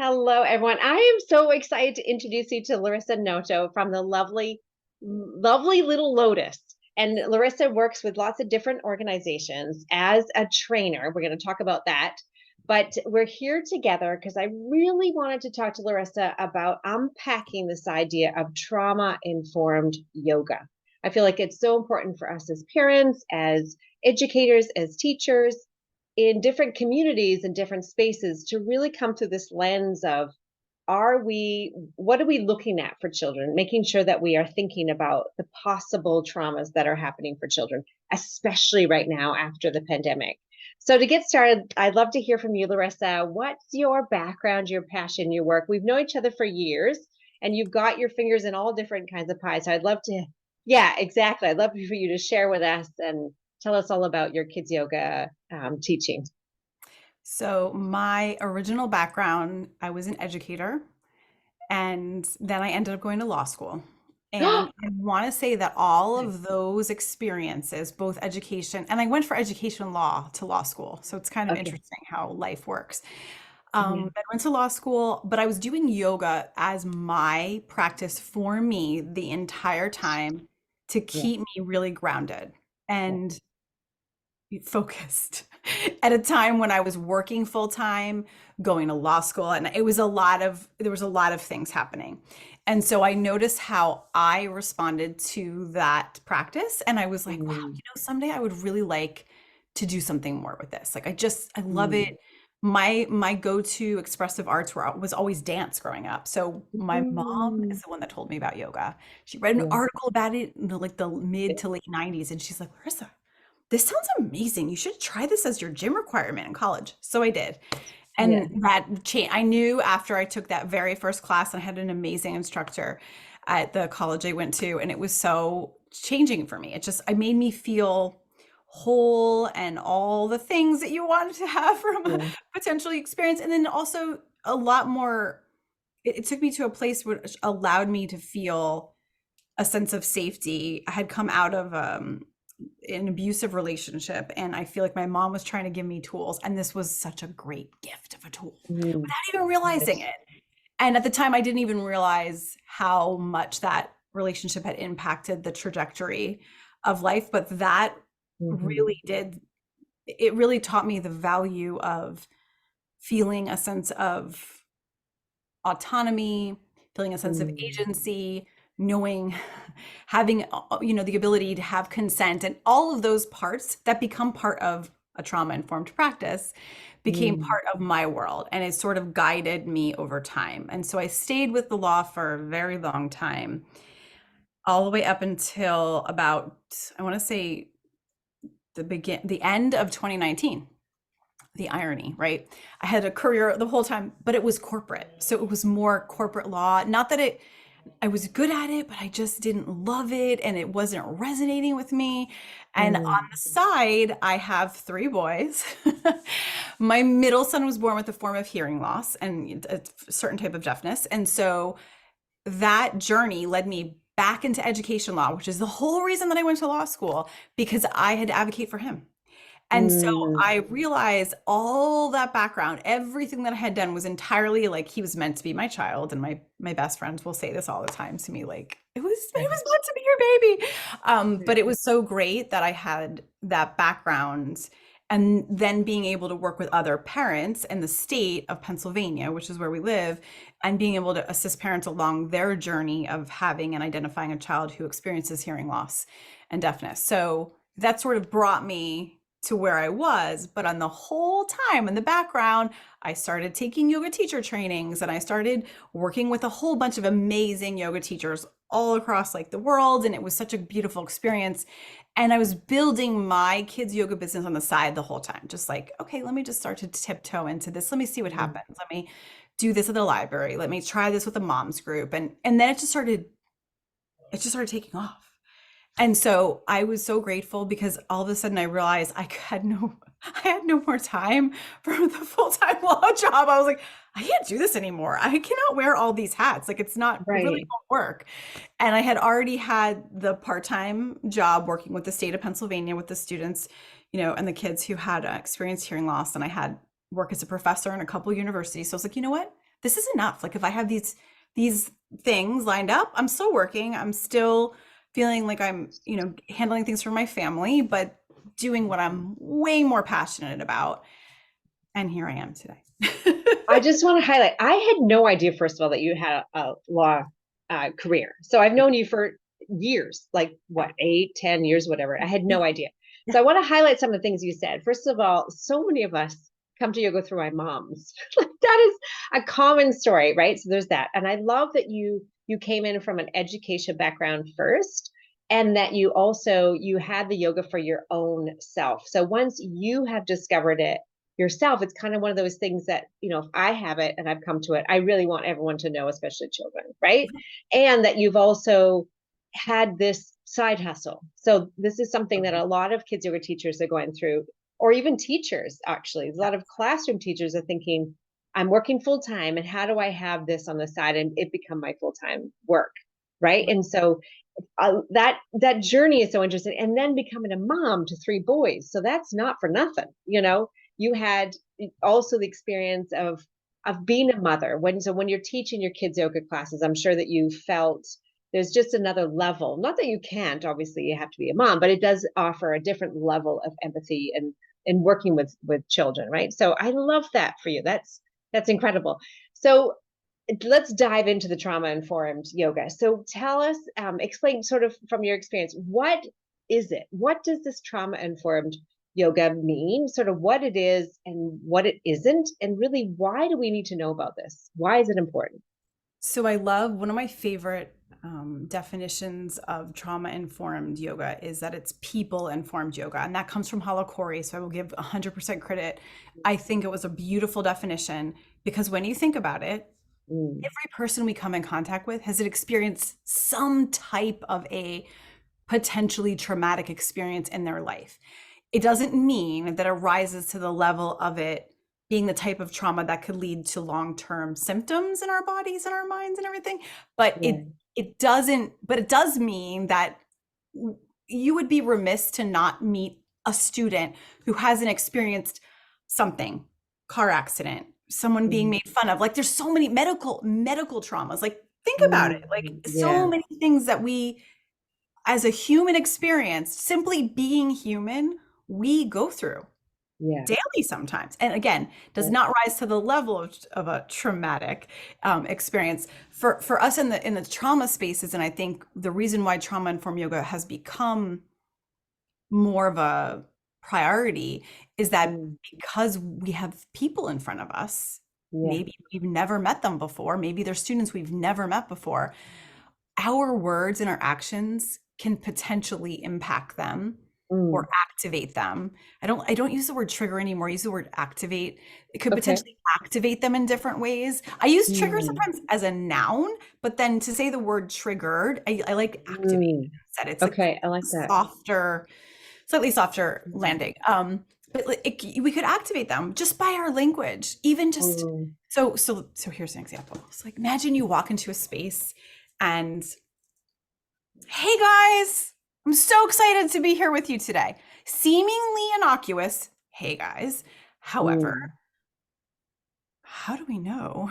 Hello, everyone. I am so excited to introduce you to Larissa Noto from the lovely little Lotus. And Larissa works with lots of different organizations as a trainer. We're going to talk about that. But we're here together because I really wanted to talk to Larissa about unpacking this idea of trauma-informed yoga. I feel like it's so important for us as parents, as educators, as teachers, in different communities and different spaces to really come through this lens of what are we looking at for children, making sure that we are thinking about the possible traumas that are happening for children, especially right now after the pandemic. So to get started, I'd love to hear from you, Larissa. What's your background, your passion, your work? We've known each other for years, and you've got your fingers in all different kinds of pies. So I'd love to, yeah, exactly. I'd love for you to share with us and tell us all about your kids yoga teaching. So my original background, I was an educator, and then I ended up going to law school. And I want to say that all of those experiences, both education, and I went for education law to law school. So it's kind of Okay. interesting how life works. Yeah. I went to law school, but I was doing yoga as my practice for me the entire time to Yeah. keep me really grounded Yeah. and focused at a time when I was working full time, going to law school, and there was a lot of things happening. And so I noticed how I responded to that practice. And I was like, wow, Mm, someday I would really like to do something more with this. I love mm, it. My go-to expressive arts was always dance growing up. So my mom mm. is the one that told me about yoga. She read an Yeah. article about it in the mid to late 90s, and she's like, Larissa, this sounds amazing. You should try this as your gym requirement in college. So I did. Yeah. And that changed. I knew after I took that very first class, and I had an amazing instructor at the college I went to, and it was so changing for me. I made me feel whole and all the things that you wanted to have from a Yeah. potential experience. And then also a lot more, it took me to a place which allowed me to feel a sense of safety. I had come out of an abusive relationship, and I feel like my mom was trying to give me tools, and this was such a great gift of a tool Mm. without even realizing Yes. it. And at the time I didn't even realize how much that relationship had impacted the trajectory of life, but that Mhm. really did, it really taught me the value of feeling a sense of autonomy, feeling a sense of Mm. agency, knowing, having, the ability to have consent, and all of those parts that become part of a trauma-informed practice became Mm. part of my world, and it sort of guided me over time. And so I stayed with the law for a very long time, all the way up until about, I want to say, the end of 2019. The irony, right? I had a career the whole time, but it was corporate. So it was more corporate law. Not that I was good at it, but I just didn't love it and it wasn't resonating with me. And on Mm. the side, I have three boys. My middle son was born with a form of hearing loss and a certain type of deafness. And so that journey led me back into education law, which is the whole reason that I went to law school, because I had to advocate for him. And so Mm. I realized all that background, everything that I had done was entirely like he was meant to be my child. And my best friends will say this all the time to me, like, it was meant to be your baby. But it was so great that I had that background, and then being able to work with other parents in the state of Pennsylvania, which is where we live, and being able to assist parents along their journey of having and identifying a child who experiences hearing loss and deafness. So that sort of brought me to where I was. But on the whole time in the background, I started taking yoga teacher trainings, and I started working with a whole bunch of amazing yoga teachers all across like the world. And it was such a beautiful experience. And I was building my kids yoga business on the side the whole time, just like, okay, let me just start to tiptoe into this. Let me see what Mm. happens. Let me do this at the library. Let me try this with a mom's group. And then it just started taking off. And so I was so grateful because all of a sudden I realized I had no more time for the full-time law job. I was like, I can't do this anymore. I cannot wear all these hats. Like it really Right. won't work. And I had already had the part-time job working with the state of Pennsylvania with the students, and the kids who had experienced hearing loss. And I had work as a professor in a couple universities. So I was like, you know what? this is enough. Like if I have these things lined up, I'm still working, I'm still feeling like I'm, handling things for my family, but doing what I'm way more passionate about. And here I am today. I just want to highlight, I had no idea, first of all, that you had a law career. So I've known you for years, like what, 8, 10 years, whatever. I had no idea. Yeah. So I want to highlight some of the things you said. First of all, so many of us come to yoga through our moms. Like that is a common story, right? So there's that. And I love that you came in from an education background first, and that you had the yoga for your own self. So once you have discovered it yourself, it's kind of one of those things that, if I have it and I've come to it, I really want everyone to know, especially children, right? And that you've also had this side hustle. So this is something that a lot of kids yoga teachers are going through, or even teachers, actually. A lot of classroom teachers are thinking, I'm working full time, and how do I have this on the side and it become my full time work, right? And so that journey is so interesting. And then becoming a mom to 3 boys, so that's not for nothing. You had also the experience of being a mother. When you're teaching your kids yoga classes, I'm sure that you felt there's just another level. Not that you can't, obviously, you have to be a mom, but it does offer a different level of empathy and working with children, right? So I love that for you. That's incredible. So let's dive into the trauma informed yoga. So tell us, explain sort of from your experience, what is it? What does this trauma informed yoga mean? Sort of what it is and what it isn't, and really why do we need to know about this? Why is it important? So I love one of my favorite definitions of trauma informed yoga is that it's people informed yoga. And that comes from Halakori. So I will give 100% credit. I think it was a beautiful definition because when you think about it, Mm, every person we come in contact with has experienced some type of a potentially traumatic experience in their life. It doesn't mean that it rises to the level of it being the type of trauma that could lead to long-term symptoms in our bodies and our minds and everything, but yeah. it does mean that you would be remiss to not meet a student who hasn't experienced something, car accident, someone being Mm, made fun of. Like there's so many medical traumas. Like think about it. Like so yeah. many things that we as a human experience, simply being human, we go through Yeah. daily sometimes. And again, does Yeah. not rise to the level of a traumatic experience for us in the trauma spaces. And I think the reason why trauma informed yoga has become more of a priority is that Mm, because we have people in front of us, yeah. maybe we've never met them before, maybe they're students we've never met before, our words and our actions can potentially impact them or Mm, activate them. I don't use the word trigger anymore. I use the word activate. It could okay. potentially activate them in different ways. I use trigger Mm, sometimes as a noun, but then to say the word triggered, I like activated mm, instead. It's like okay. I like that. softer, slightly softer Mm, landing. But we could activate them just by our language, even just mm, so here's an example. It's like imagine you walk into a space and hey guys, I'm so excited to be here with you today. Seemingly innocuous, hey guys. However, mm, how do we know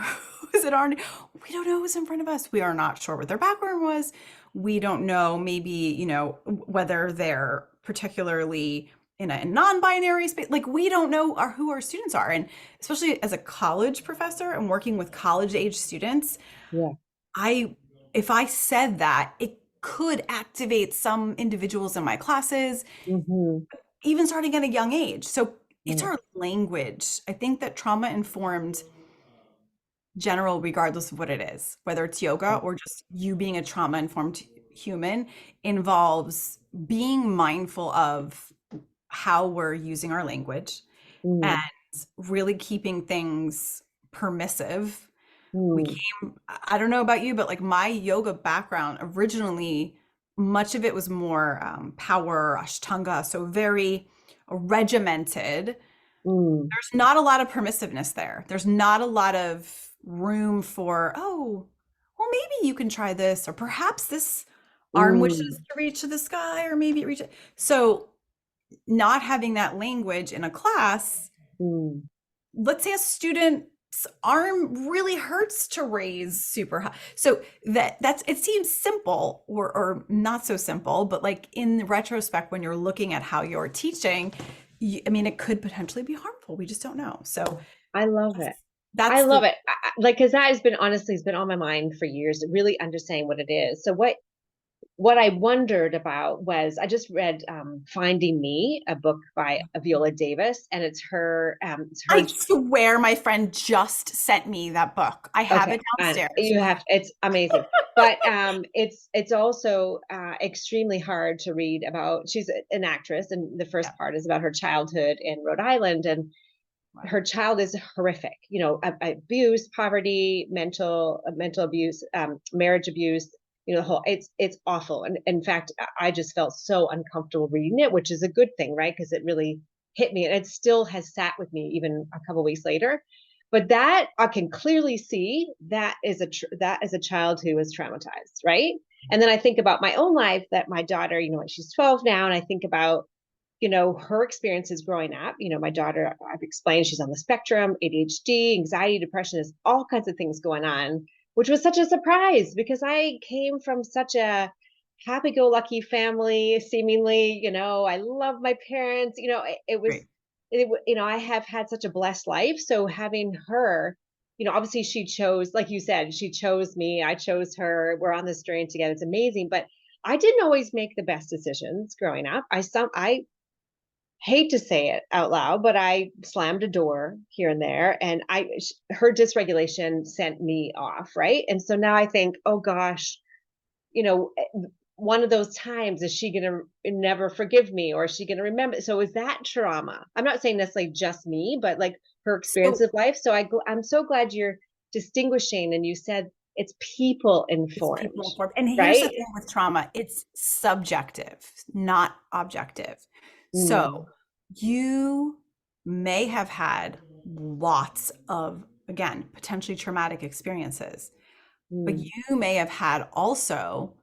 who's it on? We don't know who's in front of us. We are not sure what their background was. We don't know maybe, whether they're particularly in a non-binary space. Like we don't know who our students are. And especially as a college professor and working with college age students, yeah. I if I said that, it could activate some individuals in my classes, Hmm. even starting at a young age. So it's Yeah. our language. I think that trauma informed general, regardless of what it is, whether it's yoga Yeah. or just you being a trauma informed human, involves being mindful of how we're using our language and Mm, really keeping things permissive. We mm, came, I don't know about you, but like my yoga background originally, much of it was more power, Ashtanga, so very regimented. mm, There's not a lot of permissiveness there. There's not a lot of room for, oh, well, maybe you can try this, or perhaps this arm wishes mm, to reach to the sky, or maybe it reaches. So, not having that language in a class, mm, let's say a student arm really hurts to raise super high. So that's it seems simple or not so simple, but like in retrospect, when you're looking at how you're teaching, I mean, it could potentially be harmful. We just don't know. So I love it. I that's love the it. Like, because that has been honestly has been on my mind for years, really understanding what it is. So what I wondered about was I just read Finding Me, a book by Viola Davis, and it's I her. swear my friend just sent me that book. I have Okay, it and downstairs. you have it's amazing, but it's also extremely hard to read about. She's an actress, and the Yeah. first part is about her childhood in Rhode Island, and Wow. her child is horrific. You know, abuse, poverty, mental abuse, marriage abuse. You know, the whole it's awful. And in fact, I just felt so uncomfortable reading it, which is a good thing, right? Because it really hit me, and it still has sat with me even a couple weeks later. But that I can clearly see that is a child who is traumatized, right? And then I think about my own life, that my daughter, you know, she's 12 now, and I think about, you know, her experiences growing up. You know, my daughter, I've explained, she's on the spectrum, ADHD, anxiety, depression, there's all kinds of things going on, which was such a surprise because I came from such a happy-go-lucky family, seemingly. You know, I love my parents. You know, it was, Great. you know, I have had such a blessed life. So having her, you know, obviously she chose, like you said, she chose me, I chose her. We're on this journey together. It's amazing. But I didn't always make the best decisions growing up. I hate to say it out loud, but I slammed a door here and there, and her dysregulation sent me off, right? And so now I think, oh gosh, you know, one of those times, is she going to never forgive me, or is she going to remember? So is that trauma? I'm not saying necessarily just me, but like her experience So of life. So I'm so glad you're distinguishing, and you said it's people it's informed, people informed. And here's the right? thing with trauma, it's subjective, not objective. So Mm, you may have had lots of, again, potentially traumatic experiences, but mm, you may have had also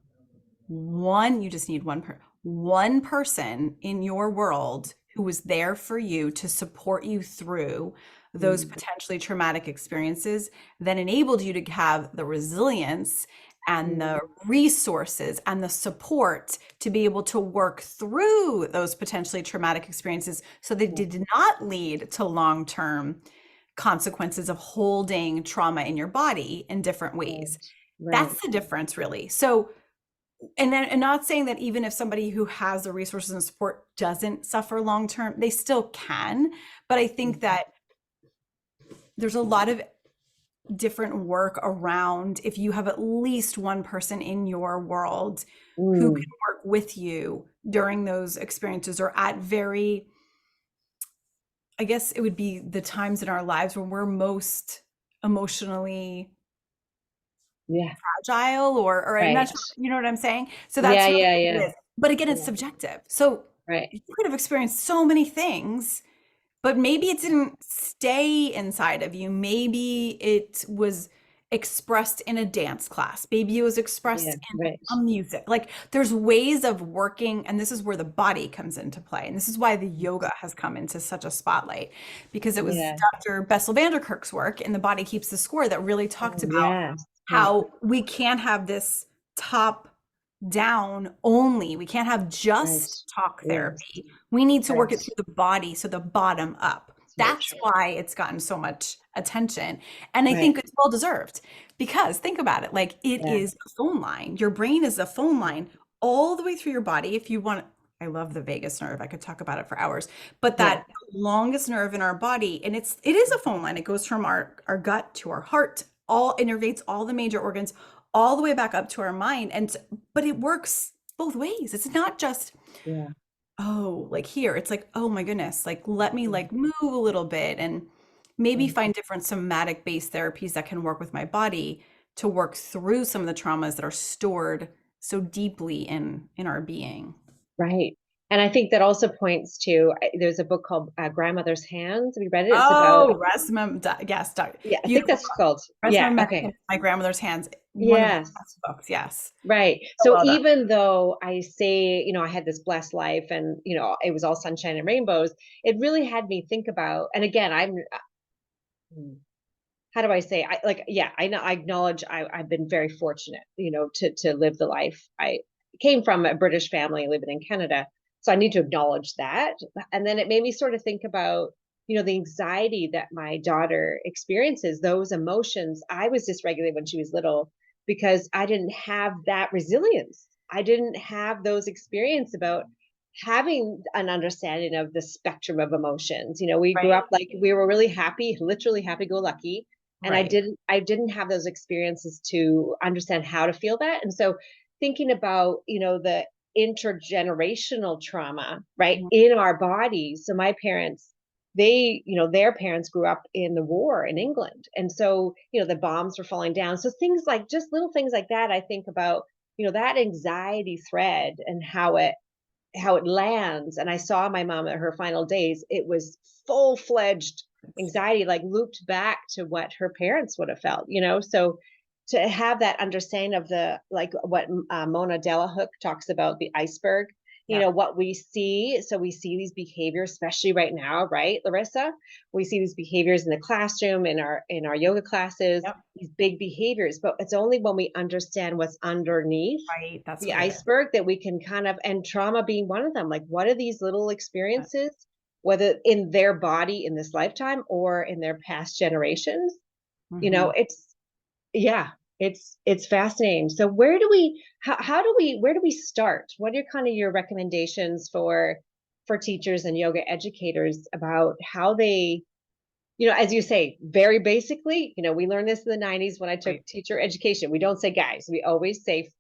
one, you just need one person in your world who was there for you to support you through those mm, potentially traumatic experiences that enabled you to have the resilience and mm, the resources and the support to be able to work through those potentially traumatic experiences so they yeah, did not lead to long-term consequences of holding trauma in your body in different ways. right, right. That's the difference, really. So, and not saying that even if somebody who has the resources and support doesn't suffer long term, they still can. But I think Mm, that there's a lot of different work around if you have at least one person in your world who can mm, work with you during those experiences or at very, I guess it would be the times in our lives when we're most emotionally yeah, fragile or I'm not right. sure, you know what I'm saying? So Yeah, that's really yeah, what yeah, it is. But again, it's yeah, subjective. So right. you could have experienced so many things, but maybe it didn't stay inside of you. Maybe it was expressed in a dance class. Maybe it was expressed Yeah, in right. a music. Like there's ways of working, and this is where the body comes into play. And this is why the yoga has come into such a spotlight, because it was Yeah. Dr. Bessel van der Kolk's work in The Body Keeps the Score that really talked Oh, about yes. Right. how we can't have this top down only. We can't have Right. just talk Yes. therapy. We need to work Right. it through the body, so the bottom up. So That's true. why it's gotten so much attention. And I Right. think it's well deserved because think about it, like it Yeah. is a phone line. Your brain is a phone line all the way through your body. If you want, I love the vagus nerve. I could talk about it for hours. But Yeah. that longest nerve in our body, and it is a phone line. It goes from our gut to our heart, all innervates all the major organs, all the way back up to our mind. And but it works both ways. It's not just, Yeah. oh, like here. It's like, oh my goodness, like let me Yeah. like move a little bit and maybe Right. find different somatic based therapies that can work with my body to work through some of the traumas that are stored so deeply in our being. Right. And I think that also points to there's a book called Grandmother's Hands. Have you read it? It's about, Oh, yes, yeah, I think beautiful that's book. called, Resma yeah. Okay. Mexican, My Grandmother's Hands, one of the Yes. best books. Yes. Right. So So well done. even though I say, you know, I had this blessed life, and, you know, it was all sunshine and rainbows, it really had me think about, and again, how do I say? I like, yeah, I know, I acknowledge I've been very fortunate, to live the life. I came from a British family living in Canada, so I need to acknowledge that. And then it made me sort of think about, the anxiety that my daughter experiences, those emotions. I was dysregulated when she was little because I didn't have that resilience. I didn't have those experience about having an understanding of the spectrum of emotions. We grew Right. up like we were really happy, literally happy go lucky. And I Right. didn't I didn't have those experiences to understand how to feel that. And so thinking about, the intergenerational trauma, right, Mhm. in our bodies. So my parents, their parents grew up in the war in England. And so, the bombs were falling down. So things like just little things like that, I think about, that anxiety thread and how it lands. And I saw my mom at her final days. It was full-fledged anxiety, like looped back to what her parents would have felt. So to have that understanding of the like what Mona Delahook talks about, the iceberg, Yep. what we see. So we see these behaviors, especially right now, right, Larissa? We see these behaviors in the classroom, in our yoga classes, Yep. these big behaviors, but it's only when we understand what's underneath Right. That's the what it is. iceberg that we can kind of, and trauma being one of them, like what are these little experiences, whether in their body in this lifetime or in their past generations. Hmm. It's, yeah, it's fascinating. So where do we start? What are kind of your recommendations for teachers and yoga educators about how they, as you say, very basically, we learned this in the 90s when I took Right. teacher education. We don't say guys. We always say,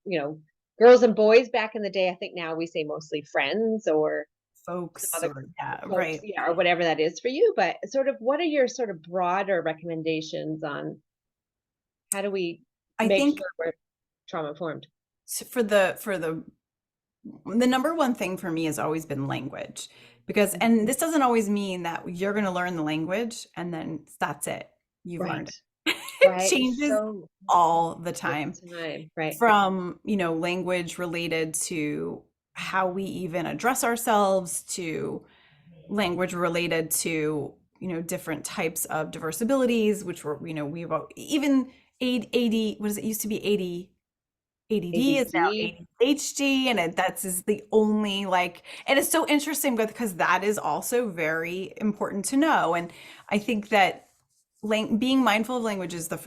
girls and boys back in the day. I think now we say mostly friends or some Folks other or yeah, folks, right. yeah, or whatever that is for you. But sort of what are your sort of broader recommendations on how do we I make think sure we're trauma informed? for the number one thing for me has always been language. Because, and this doesn't always mean that you're going to learn the language and then that's it. You've learned Right. it. It Right. changes So all the all time, the time. Right. from, language related to how we even address ourselves, to language related to, different types of diverse abilities, which were, we've even AD, what does it used to be? ADD is now ADD. ADHD, and that's is the only like, and it's so interesting because that is also very important to know. And I think that being mindful of language is the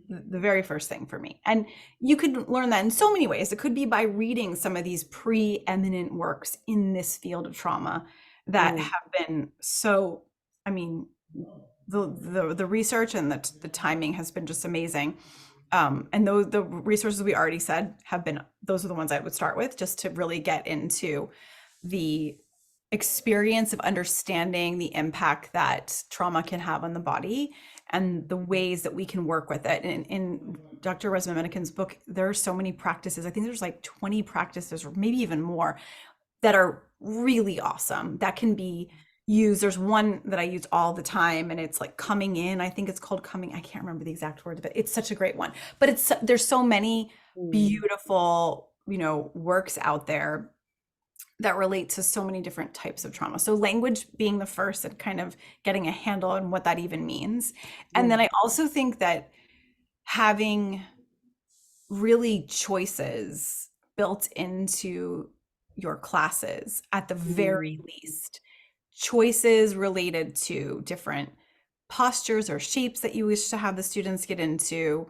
very first thing for me. And you could learn that in so many ways. It could be by reading some of these preeminent works in this field of trauma that Mm, have been so, I mean, the research and the timing has been just amazing. And those the resources we already said have been, those are the ones I would start with, just to really get into the experience of understanding the impact that trauma can have on the body and the ways that we can work with it. And in Dr. Resmaa-Menakem's book, there are so many practices. I think there's like 20 practices or maybe even more that are really awesome that can be used. There's one that I use all the time and it's like coming in. I think it's called coming. I can't remember the exact words, but it's such a great one. But there's so many mm, beautiful, works out there that relate to so many different types of trauma. So language being the first and kind of getting a handle on what that even means. And yeah. then I also think that having really choices built into your classes at the very Mm, least. Choices related to different postures or shapes that you wish to have the students get into.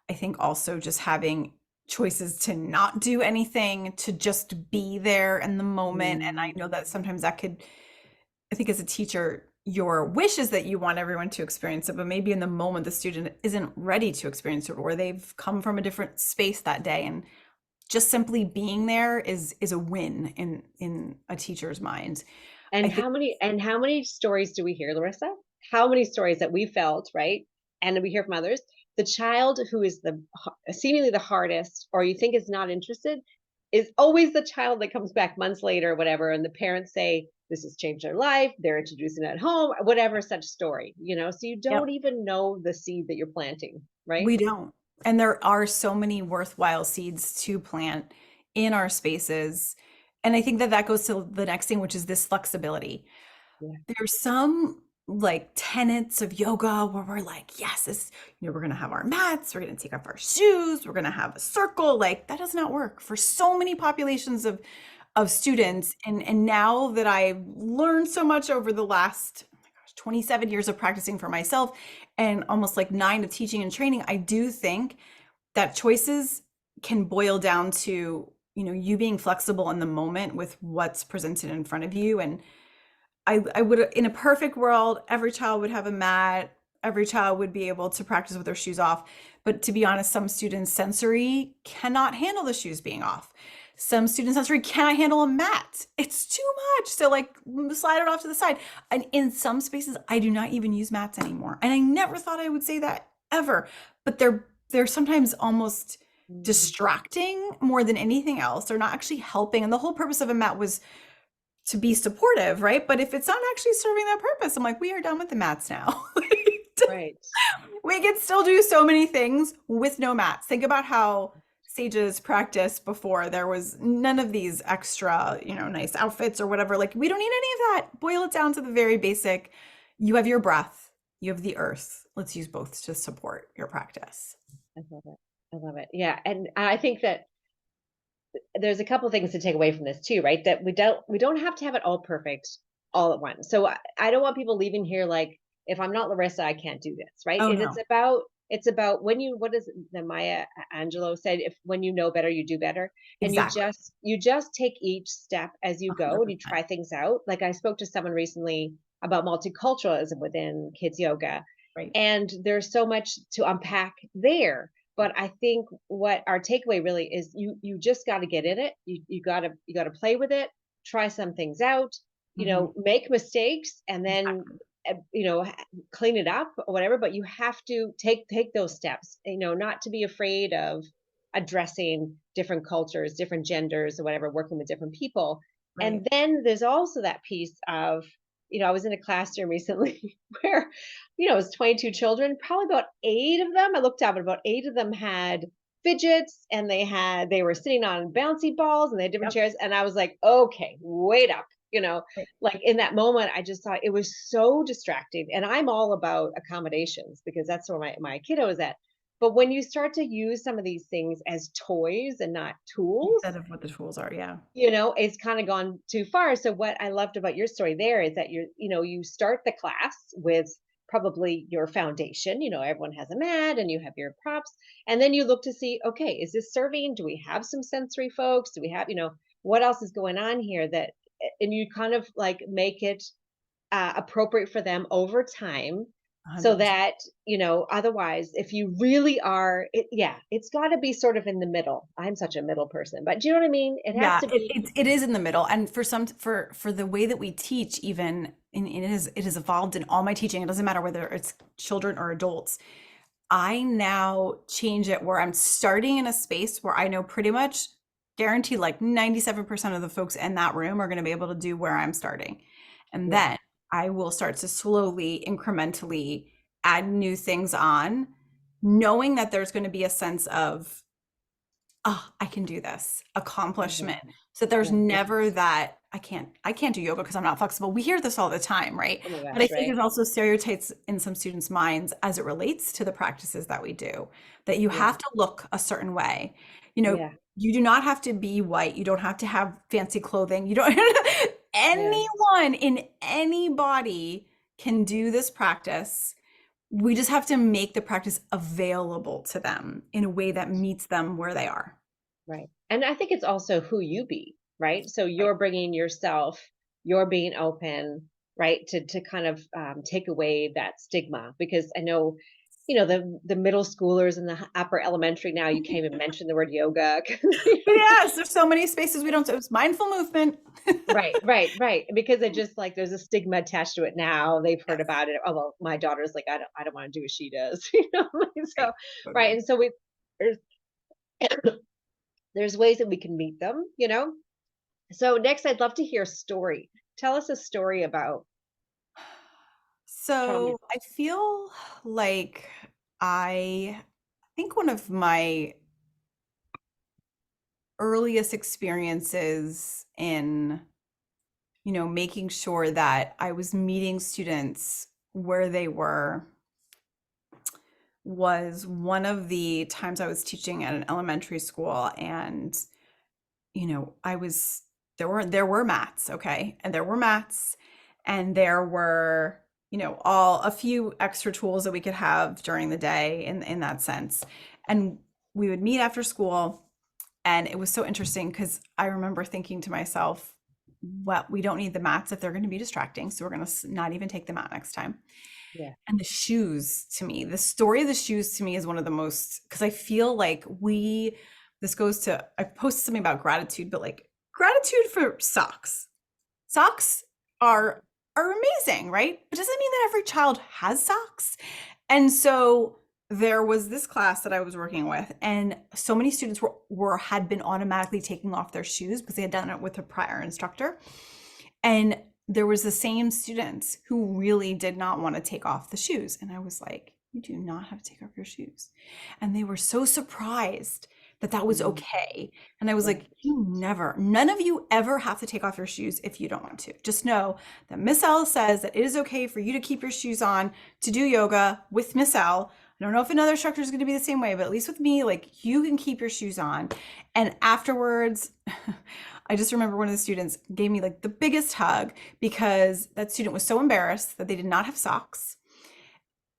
I think also just having choices to not do anything, to just be there in the moment. And I mm. know that sometimes that could, I think as a teacher, your wish is that you want everyone to experience it, but maybe in the moment the student isn't ready to experience it, or they've come from a different space that day. And just simply being there is a win in a teacher's mind. I And think how many stories do we hear, Larissa? How many stories that we felt, right? And we hear from others. The child who is seemingly the hardest, or you think is not interested, is always the child that comes back months later or whatever, and the parents say this has changed their life. They're introducing it at home, whatever such story. So you don't yep, even know the seed that you're planting, right? we don't. And there are so many worthwhile seeds to plant in our spaces. And I think that that goes to the next thing, which is this flexibility. Yeah. There's some like tenets of yoga where we're like, yes, this, we're gonna have our mats, we're gonna take off our shoes, we're gonna have a circle. Like that does not work for so many populations of students. And now that I've learned so much over the last, oh my gosh, 27 years of practicing for myself and almost like 9 of teaching and training, I do think that choices can boil down to, you being flexible in the moment with what's presented in front of you. And I would, in a perfect world, every child would have a mat, every child would be able to practice with their shoes off. But to be honest, some students' sensory cannot handle the shoes being off. Some students' sensory cannot handle a mat. It's too much. So like slide it off to the side. And in some spaces, I do not even use mats anymore. And I never thought I would say that ever. But they're sometimes almost Mhm. distracting more than anything else. They're not actually helping. And the whole purpose of a mat was to be supportive, right? But if it's not actually serving that purpose, I'm like, we are done with the mats now. Right. We can still do so many things with no mats. Think about how sages practiced before there was none of these extra, nice outfits or whatever. Like, we don't need any of that. Boil it down to the very basic. You have your breath, you have the earth. Let's use both to support your practice. I love it. I love it. Yeah, and I think that there's a couple things to take away from this too, right? That we don't have to have it all perfect all at once. So I don't want people leaving here like, if I'm not Larissa, I can't do this, right? Oh And no, it's about when you, what is it that Maya Angelou said, if when you know better, you do better. And exactly. you just take each step as you go and you 100%. try things out. Like I spoke to someone recently about multiculturalism within kids yoga, Right. and there's so much to unpack there. But I think what our takeaway really is, you just got to get in it. You got to play with it, try some things out, Hmm. make mistakes, and then Exactly. uh, you know clean it up or whatever. But you have to take those steps, not to be afraid of addressing different cultures, different genders, or whatever, working with different people. Right. And then there's also that piece of, I was in a classroom recently where, it was 22 children, probably about 8 of them, I looked up, and about 8 of them had fidgets, and they were sitting on bouncy balls, and they had different Yep. chairs, and I was like, okay, wait up, Right. like in that moment I just thought it was so distracting, and I'm all about accommodations because that's where my kiddo is at. But when you start to use some of these things as toys and not tools, Instead of what the tools are. Yeah. it's kind of gone too far. So what I loved about your story there is that you start the class with probably your foundation. Everyone has a mat and you have your props, and then you look to see, okay, is this serving? Do we have some sensory folks? Do we have, what else is going on here, and you kind of like make it appropriate for them over time, so 100%. that, otherwise, if you really are yeah, it's got to be sort of in the middle. I'm such a middle person, but do you know what I mean? It has Yeah, to be. it is in the middle. And for the way that we teach, even it has evolved in all my teaching. It doesn't matter whether it's children or adults. I now change it where I'm starting in a space where I know pretty much guaranteed like 97% of the folks in that room are going to be able to do where I'm starting. And Yeah. then I will start to slowly, incrementally add new things on, knowing that there's going to be a sense of, oh, I can do this, Mhm. accomplishment. So there's Yeah. never that I can't do yoga because I'm not flexible. We hear this all the time, right? Oh my But I gosh, think right? there's also stereotypes in some students' minds as it relates to the practices that we do, that you Yeah. have to look a certain way. You know, Yeah. you do not have to be white. You don't have to have fancy clothing. You don't Yes. anyone in any body can do this practice. We just have to make the practice available to them in a way that meets them where they are. Right. And I think it's also who you be, right? So Right. you're bringing yourself, you're being open, right? To kind of take away that stigma, because I know, the middle schoolers and the upper elementary now, you can't even mention the word yoga. Yes, there's so many spaces we don't, so it's mindful movement. Right, right, right. Because it just like there's a stigma attached to it now. They've heard Yes, about it. Oh well, my daughter's like, I don't want to do what she does. right, So right. totally. And so there's there's ways that we can meet them. So next I'd love to hear a story. Tell us a story about trauma. So I feel like I think one of my earliest experiences in, making sure that I was meeting students where they were was one of the times I was teaching at an elementary school, and I was there were mats, okay? And there were mats, and there were, all a few extra tools that we could have during the day in that sense. And we would meet after school, and it was so interesting because I remember thinking to myself, well, we don't need the mats if they're going to be distracting, so we're going to not even take them out next time. Yeah. And the shoes to me, the story of the shoes to me is one of the most, because I feel like this goes to, I posted something about gratitude, but like gratitude for socks. Socks are amazing, right? But doesn't mean that every child has socks. And so there was this class that I was working with, and so many students had been automatically taking off their shoes because they had done it with a prior instructor. And there was the same students who really did not want to take off the shoes. And I was like, you do not have to take off your shoes. And they were so surprised that that was Mhm. okay. And I was Right. like, none of you ever have to take off your shoes if you don't want to. Just know that Miss L says that it is okay for you to keep your shoes on to do yoga with Miss L. I don't know if another instructor is going to be the same way, but at least with me, like, you can keep your shoes on. And afterwards, I just remember one of the students gave me like the biggest hug because that student was so embarrassed that they did not have socks.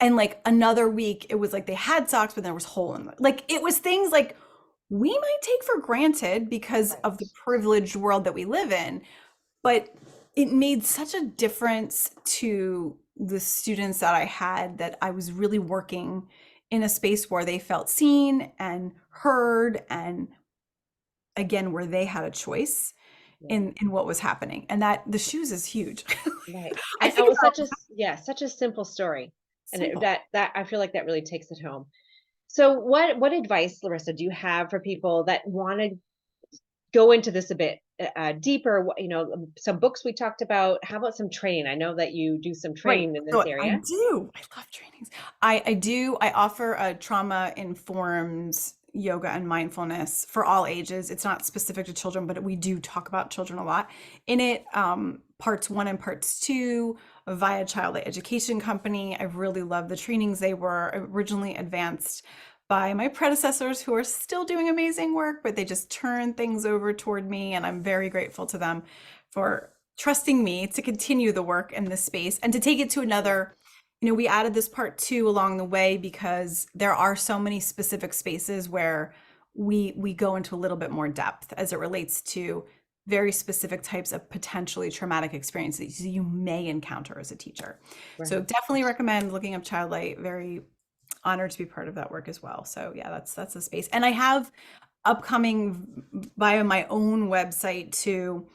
And like another week, it was like they had socks, but there was hole in them. Like, it was things like we might take for granted because of the Right. privileged world that we live in, but it made such a difference to the students that I had, that I was really working in a space where they felt seen and heard, and again, where they had a choice Yeah. in what was happening. And that the shoes is huge. Right. I And it think was about such a yeah, such a simple story. And simple. that I feel like that really takes it home. So what advice, Larissa, do you have for people that want to go into this a bit deeper? Some books we talked about. How about some training? I know that you do some Right. training in this So I area. do. I love trainings. I do. I offer a trauma informed yoga and mindfulness for all ages. It's not specific to children, but we do talk about children a lot in it. Parts one and parts two via Child Light Education Company. I really love the trainings. They were originally advanced by my predecessors who are still doing amazing work, but they just turn things over toward me. And I'm very grateful to them for trusting me to continue the work in this space and to take it to another. We added this part two along the way because there are so many specific spaces where we go into a little bit more depth as it relates to very specific types of potentially traumatic experiences you may encounter as a teacher. So Right. definitely recommend looking up Child Light. Very honored to be part of that work as well. So yeah, that's the space. And I have upcoming via my own website too,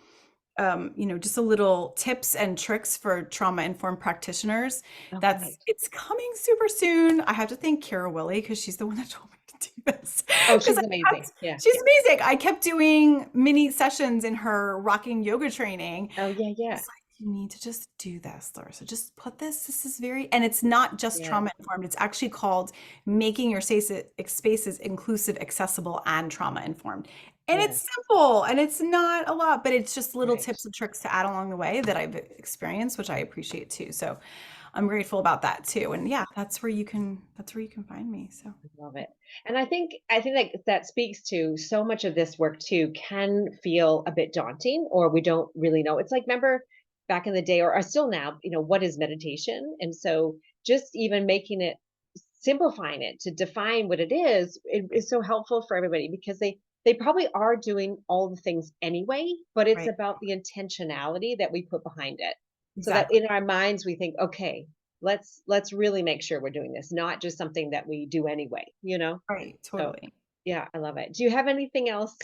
just a little tips and tricks for trauma informed practitioners. Oh, That's great. It's coming super soon. I have to thank Kara Willie because she's the one that told me to do this. Oh, Because she's amazing. Yeah. she's amazing. I kept doing mini sessions in her rocking yoga training. Oh, yeah, yeah. It's like, you need to just do this, Larissa. Just put this is very, and it's not just Yeah. trauma informed. It's actually called making your spaces inclusive, accessible, and trauma informed. And Yeah. it's simple and it's not a lot, but it's just little Right. tips and tricks to add along the way that I've experienced, which I appreciate too. So I'm grateful about that too. And yeah, that's where you can find me. So Love it. And I think that speaks to so much of this work too can feel a bit daunting, or we don't really know. It's like, remember back in the day, or still now, what is meditation? And so just even making it, simplifying it to define what it is so helpful for everybody, because they probably are doing all the things anyway, but it's right. about the intentionality that we put behind it. So that Exactly. in our minds we think, okay, let's really make sure we're doing this, not just something that we do anyway. Right. So Totally. yeah, I love it. Do you have anything else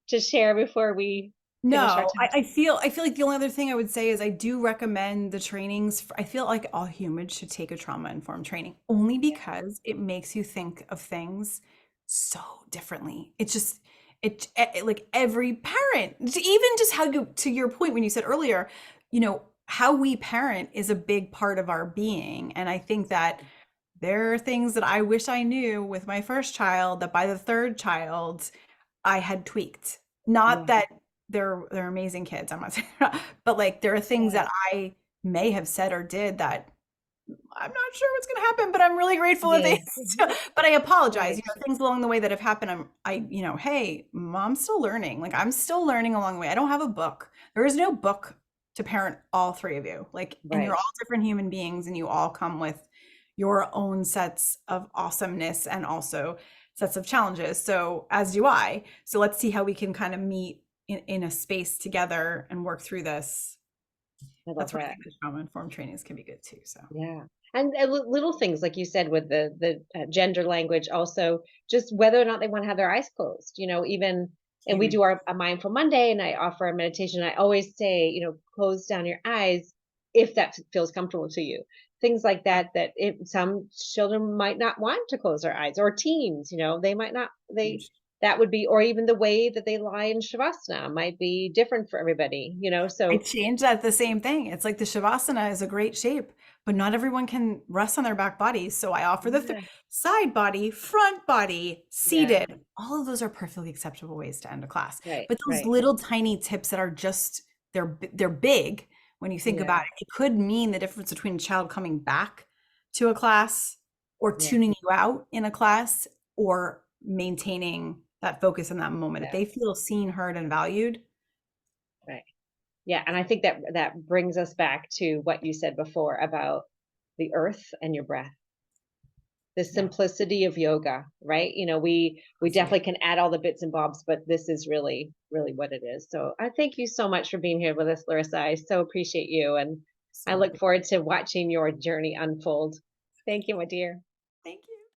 to share before we finish our No, time? I feel like the only other thing I would say is I do recommend the trainings. I feel like all humans should take a trauma informed training only Yeah, because it makes you think of things so differently. Like every parent, even just how you, to your point when you said earlier, how we parent is a big part of our being. And I think that there are things that I wish I knew with my first child that by the third child I had tweaked. Not yeah, that they're amazing kids, I'm not saying, but like there are things yeah, that I may have said or did that I'm not sure what's going to happen, but I'm really grateful that Yeah. they still, but I apologize, Right. things along the way that have happened. Hey, mom's still learning. Like I'm still learning along the way. I don't have a book. There is no book to parent all three of you. Like, and you're Right. all different human beings and you all come with your own sets of awesomeness and also sets of challenges. So as do I. So let's see how we can kind of meet in a space together and work through this. I love That's where I that. think the trauma informed trainings can be good too. So Yeah. And little things like you said with the gender language, also just whether or not they want to have their eyes closed. Even and we huge. do our a mindful Monday, and I offer a meditation. I always say, close down your eyes if that feels comfortable to you. Things like that. That some children might not want to close their eyes, or teens. They might not. Huge. That would be, or even the way that they lie in shavasana might be different for everybody. I So changed that the same thing. It's like the Shavasana is a great shape, but not everyone can rest on their back body. So I offer the yeah, side body, front body, yeah, seated. All of those are perfectly acceptable ways to end a class. right, But those right, little tiny tips that are just they're big when you think about yeah, it. It could mean the difference between a child coming back to a class or yeah. tuning you out in a class or maintaining that focus in that moment. If Yeah, they feel seen, heard, and valued, right. Yeah, and I think that brings us back to what you said before about the earth and your breath. The yeah, simplicity of yoga, right? We absolutely. definitely can add all the bits and bobs, but this is really, really what it is. So I thank you so much for being here with us, Larissa. I so appreciate you, and I So look forward to watching your journey unfold. Thank you, my dear. thank you.